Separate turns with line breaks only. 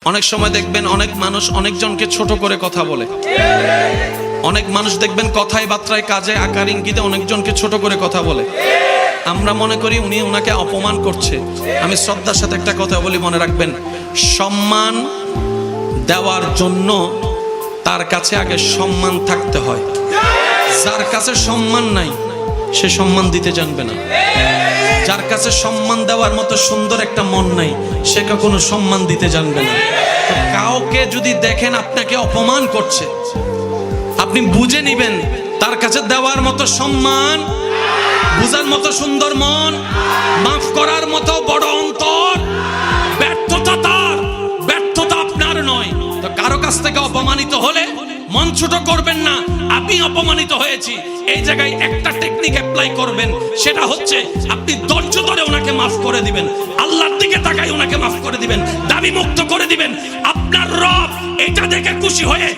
অনেক সময় দেখবেন অনেক মানুষ অনেকজনকে ছোট করে কথা বলে। অনেক মানুষ দেখবেন কথায় বার্তায় কাজে আকার ইঙ্গিতে অনেকজনকে ছোট করে কথা বলে। আমরা মনে করি উনি ওনাকে অপমান করছে। আমি শ্রদ্ধার সাথে একটা কথা বলি, মনে রাখবেন, সম্মান দেওয়ার জন্য তার কাছে আগে সম্মান থাকতে হয়। যার কাছে সম্মান নাই সে সম্মান দিতে জানবে না। যার কাছে সম্মান দেওয়ার মতো সুন্দর একটা মন নাই সে কখনো সম্মান দিতে জানবে না। তো কাউকে যদি দেখেন আপনাকে অপমান করছে, আপনি বুঝে নিবেন তার কাছে দেওয়ার মতো সম্মান, বুঝার মতো সুন্দর মন, মাফ করার মতো বড় অন্তর, ব্যর্থতা তার, ব্যর্থতা আপনার নয়। তো কারো কাছ থেকে অপমানিত হলে মন ছোট করবেন না। আমি অপমানিত হয়েছি, এই জায়গায় একটা টেকনিক অ্যাপ্লাই করবেন, সেটা হচ্ছে আপনি ধৈর্য ধরে ওনাকে মাফ করে দিবেন, আল্লাহর দিকে তাকাই ওনাকে মাফ করে দিবেন, দাবি মুক্ত করে দিবেন। আপনার রব এটা দেখে খুশি হয়ে